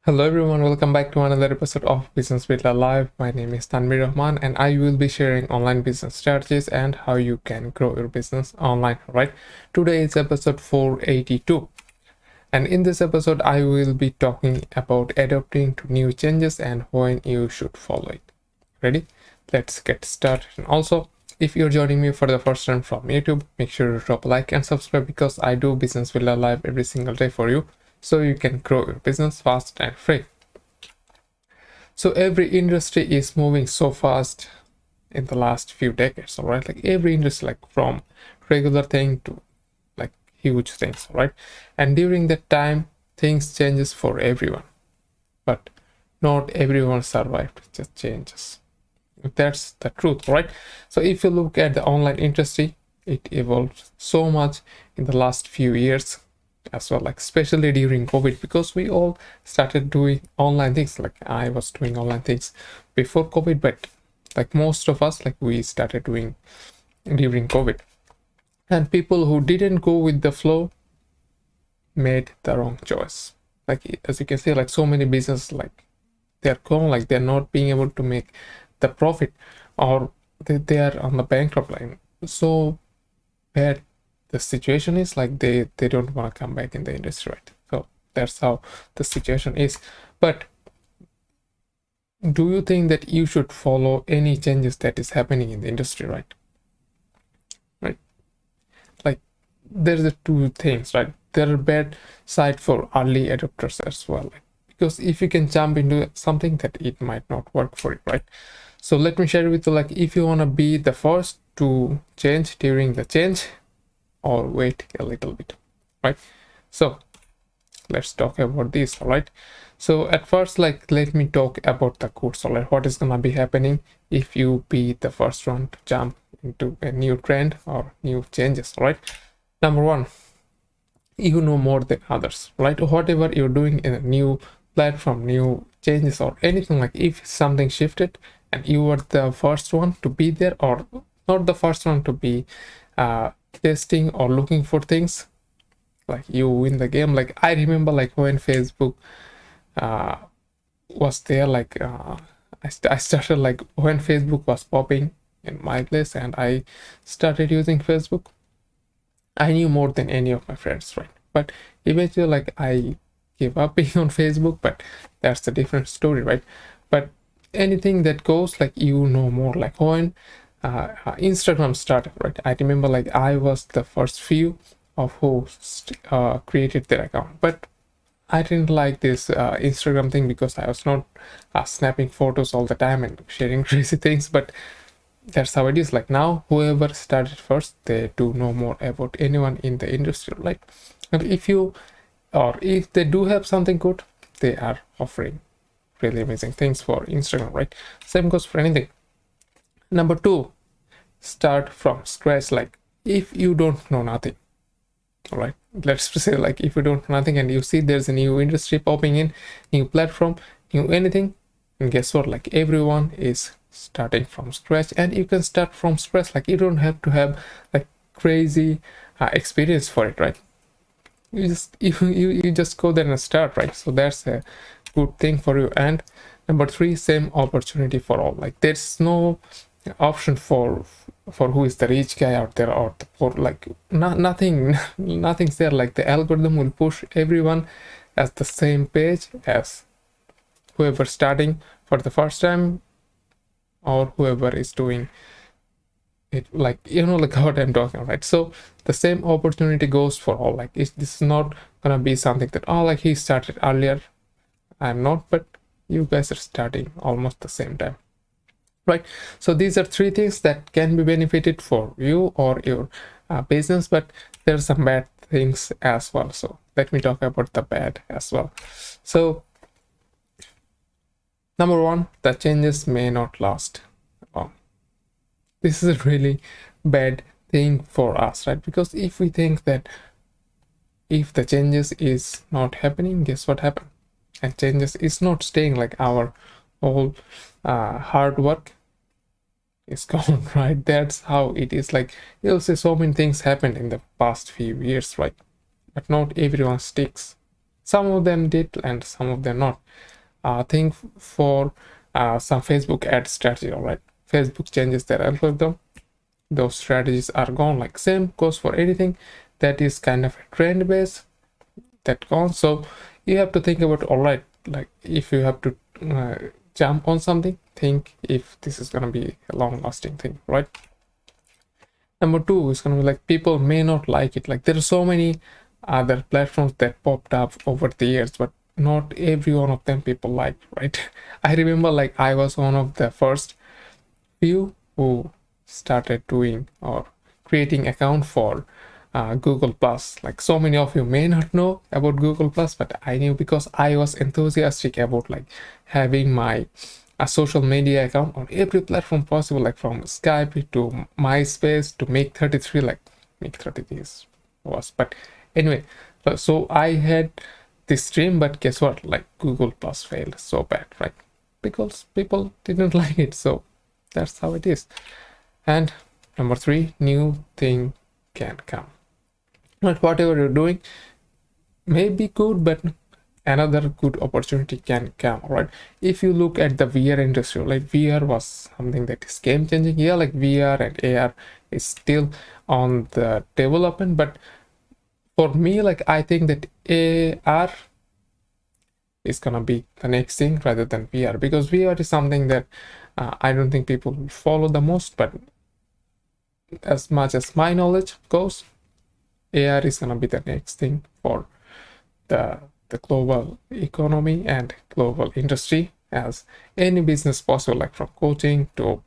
Hello everyone, welcome back to another episode of Business Builder Live. My name is Tanvir Rahman and I will be sharing online business strategies and how you can grow your business online, right? Today is episode 482. And in this episode, I will be talking about adapting to new changes and when you should follow it. Ready? Let's get started. And also, if you're joining me for the first time from YouTube, make sure to drop a like and subscribe because I do Business Builder Live every single day for you, so you can grow your business fast and free. So every industry is moving so fast in the last few decades, all right? Like every industry, like from regular thing to like huge things, all right? And during that time, things changes for everyone, but not everyone survived, just changes. That's the truth, right? So if you look at the online industry, it evolved so much in the last few years as well, like especially during COVID, because we all started doing online things. Like I was doing online things before COVID, but like most of us, like we started doing during COVID. And people who didn't go with the flow made the wrong choice. Like as you can see, like so many businesses, like they're gone, like they're not being able to make the profit, or they are on the bankrupt line. So bad the situation is, like they don't want to come back in the industry, right? So that's how the situation is. But do you think that you should follow any changes that is happening in the industry, right? Like there's the two things, right? There are bad side for early adopters as well, like, because if you can jump into something, that it might not work for you, right? So let me share with you, like if you want to be the first to change during the change, or wait a little bit, right? So let's talk about this, all right? So at first, like let me talk about the good. So like what is gonna be happening if you be the first one to jump into a new trend or new changes, right? Number one, you know more than others, right? Whatever you're doing in a new platform, new changes or anything, like if something shifted and you were the first one to be there, or not the first one to be testing or looking for things, like you win the game. Like I remember, like when Facebook was there, like I started, like when Facebook was popping in my place and I started using Facebook, I knew more than any of my friends, right? But eventually, like I gave up being on Facebook, but that's a different story, right? But anything that goes, like you know more. Like when Instagram started, right? I remember, like I was the first few of who created their account, but I didn't like this Instagram thing because I was not snapping photos all the time and sharing crazy things. But that's how it is. Like now, whoever started first, they do know more about anyone in the industry, like, and if you, or if they do have something good, they are offering really amazing things for Instagram, right? Same goes for anything. Number two, start from scratch. Like if you don't know nothing, all right, let's say, like if you don't know nothing and you see there's a new industry popping in, new platform, new anything, and guess what, like everyone is starting from scratch, and you can start from scratch. Like you don't have to have like crazy experience for it, right? You just go there and start, right? So that's a good thing for you. And number three, same opportunity for all. Like there's no option for who is the rich guy out there or the poor. Like nothing's there. Like the algorithm will push everyone as the same page as whoever starting for the first time, or whoever is doing it, like like what I'm talking, right? So the same opportunity goes for all. Like this is not gonna be something that, oh, like he started earlier, I'm not, but you guys are starting almost the same time, right? So these are three things that can be benefited for you or your business, but there's some bad things as well. So let me talk about the bad as well. So number one, the changes may not last long. This is a really bad thing for us, right? Because if we think that if the changes is not happening, guess what happened? And changes is not staying, like our whole hard work is gone, right? That's how it is. Like you'll see so many things happened in the past few years, right? But not everyone sticks. Some of them did and some of them not. Think for some Facebook ad strategy. All right, Facebook changes their algorithm, those strategies are gone. Like same goes for anything that is kind of a trend base, that gone. So you have to think about, all right, like if you have to jump on something, think if this is going to be a long lasting thing, right? Number two is going to be like people may not like it. Like there are so many other platforms that popped up over the years, but not every one of them people like, right? I remember like I was one of the first few who started doing or creating account for Google Plus. Like so many of you may not know about Google Plus, but I knew because I was enthusiastic about like having my a social media account on every platform possible, like from Skype to MySpace to Make 33. Like Make 33 was, but anyway, so I had this dream, but guess what? Like Google Plus failed so bad, right? Because people didn't like it. So that's how it is. And number three, new thing can come. But whatever you're doing may be good, but another good opportunity can come, right? If you look at the VR industry, like VR was something that is game changing. Yeah, like VR and AR is still on the development, but for me, like I think that AR is gonna be the next thing rather than VR, because VR is something that I don't think people will follow the most, but as much as my knowledge goes, AR is gonna be the next thing for the global economy and global industry, as any business possible, like from coaching to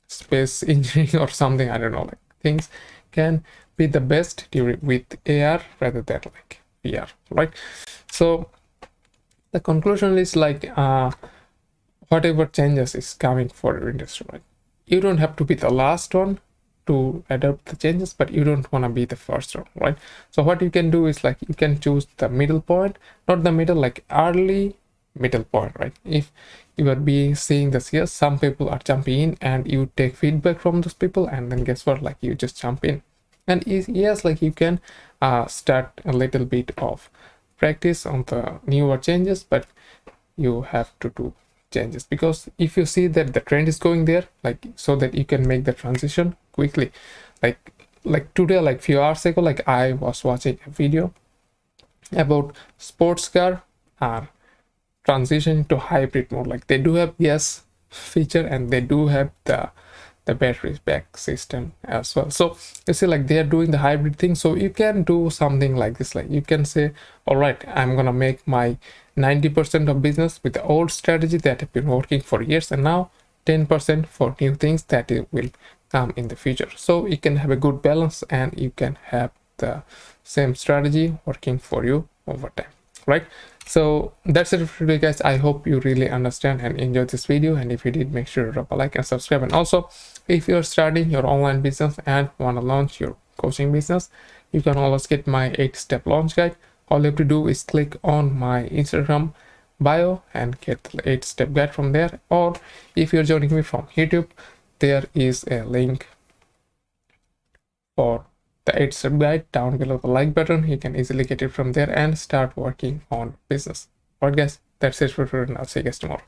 space engineering or something, I don't know, like things can be the best with AR rather than like VR, right? So the conclusion is like whatever changes is coming for your industry, right? You don't have to be the last one to adopt the changes, but you don't want to be the first one, right? So what you can do is like you can choose the middle point, not the middle, like early middle point, right? If you are seeing this here, some people are jumping in and you take feedback from those people, and then guess what, like you just jump in. And yes, like you can start a little bit of practice on the newer changes, but you have to do changes, because if you see that the trend is going there, like so that you can make the transition quickly. Like today, like few hours ago, like I was watching a video about sports car transition to hybrid mode. Like they do have gas feature and they do have the battery back system as well. So you see, like they are doing the hybrid thing. So you can do something like this. Like you can say, all right, I'm gonna make my 90% of business with the old strategy that have been working for years, and now 10% for new things that it will come in the future. So you can have a good balance and you can have the same strategy working for you over time, right? So that's it for today, guys. I hope you really understand and enjoyed this video, and if you did, make sure to drop a like and subscribe. And also, if you're starting your online business and want to launch your coaching business, you can always get my 8-step launch guide. All you have to do is click on my Instagram bio and get the 8-step guide from there. Or if you're joining me from YouTube, there is a link for the 8-step guide down below the like button. You can easily get it from there and start working on business. Alright guys, that's it for today, and I'll see you guys tomorrow.